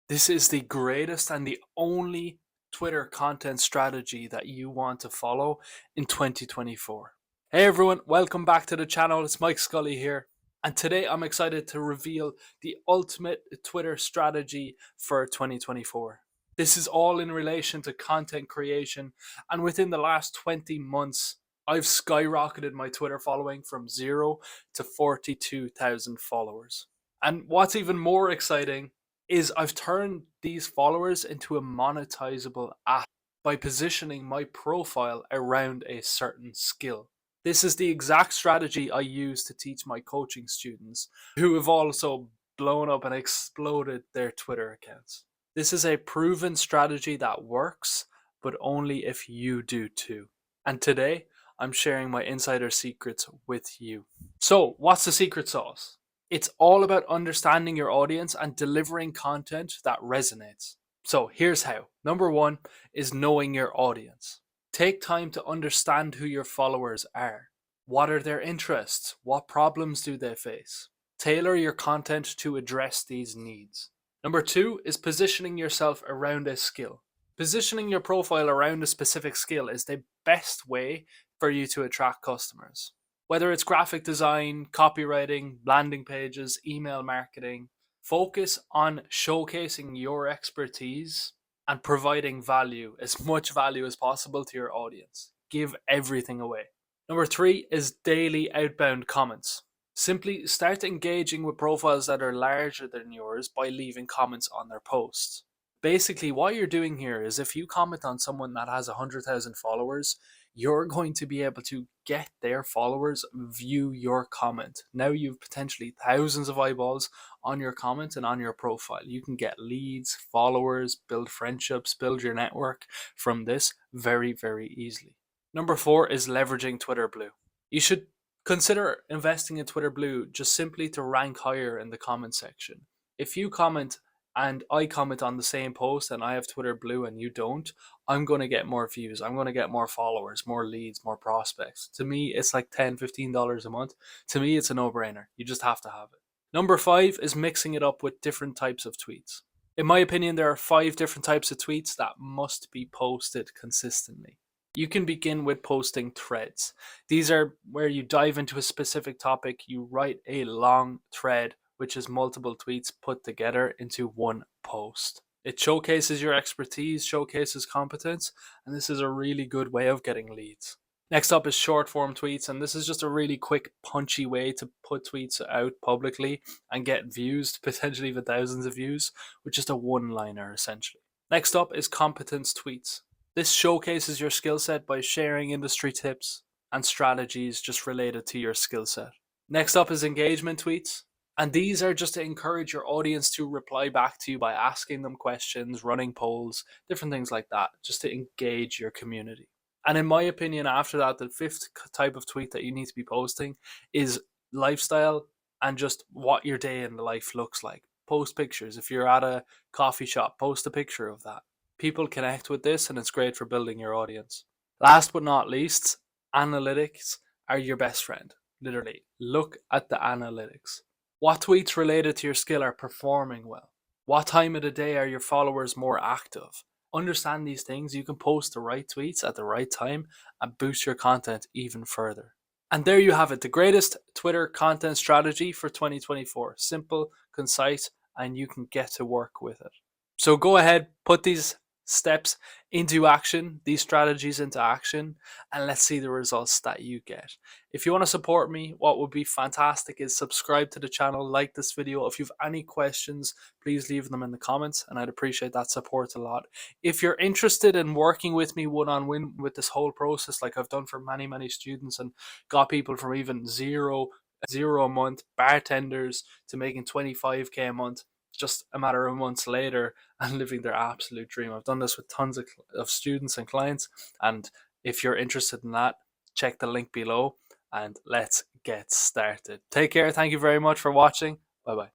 This is the greatest and the only Twitter content strategy that you want to follow in 2024. Hey everyone, welcome back to the channel. It's Mike Scully here. And today I'm excited to reveal the ultimate Twitter strategy for 2024. This is all in relation to content creation. And within the last 20 months, I've skyrocketed my Twitter following from 0 to 42,000 followers. And what's even more exciting is I've turned these followers into a monetizable asset by positioning my profile around a certain skill. This is the exact strategy I use to teach my coaching students who have also blown up and exploded their Twitter accounts. This is a proven strategy that works, but only if you do too. And today, I'm sharing my insider secrets with you. So, what's the secret sauce? It's all about understanding your audience and delivering content that resonates. So here's how. Number one is knowing your audience. Take time to understand who your followers are. What are their interests? What problems do they face? Tailor your content to address these needs. Number two is positioning yourself around a skill. Positioning your profile around a specific skill is the best way for you to attract customers. Whether it's graphic design, copywriting, landing pages, email marketing, focus on showcasing your expertise and providing value, as much value as possible to your audience. Give everything away. Number three is daily outbound comments. Simply start engaging with profiles that are larger than yours by leaving comments on their posts. Basically, what you're doing here is if you comment on someone that has 100,000 followers, you're going to be able to get their followers view your comment. Now you've potentially thousands of eyeballs on your comment and on your profile. You can get leads, followers, build friendships, build your network from this very, very easily. Number four is leveraging Twitter Blue. You should consider investing in Twitter Blue just simply to rank higher in the comment section. If you comment and I comment on the same post and I have Twitter Blue and you don't, I'm going to get more views. I'm going to get more followers, more leads, more prospects. To me, it's like $10, $15 a month. To me, it's a no-brainer. You just have to have it. Number five is mixing it up with different types of tweets. In my opinion, there are 5 different types of tweets that must be posted consistently. You can begin with posting threads. These are where you dive into a specific topic, you write a long thread, which is multiple tweets put together into one post. It showcases your expertise, showcases competence, and this is a really good way of getting leads. Next up is short form tweets, and this is just a really quick, punchy way to put tweets out publicly and get views, potentially even thousands of views, with just a one-liner essentially. Next up is competence tweets. This showcases your skill set by sharing industry tips and strategies just related to your skill set. Next up is engagement tweets. And these are just to encourage your audience to reply back to you by asking them questions, running polls, different things like that, just to engage your community. And in my opinion, after that, the fifth type of tweet that you need to be posting is lifestyle and just what your day in the life looks like. Post pictures. If you're at a coffee shop, post a picture of that. People connect with this and it's great for building your audience. Last but not least, analytics are your best friend. Literally, look at the analytics. What tweets related to your skill are performing well? What time of the day are your followers more active? Understand these things, you can post the right tweets at the right time and boost your content even further. And there you have it, the greatest Twitter content strategy for 2024. Simple, concise, and you can get to work with it. So go ahead, put these steps into action, these strategies into action, and let's see the results that you get. If you want to support me, what would be fantastic is subscribe to the channel, like this video. If you have any questions, please leave them in the comments and I'd appreciate that support a lot. If you're interested in working with me one-on-one with this whole process, like I've done for many students and got people from even zero a month, bartenders, to making 25k a month, just a matter of months later, and living their absolute dream. I've done this with tons of students and clients, and if you're interested in that, check the link below and let's get started. Take care. Thank you very much for watching. Bye bye.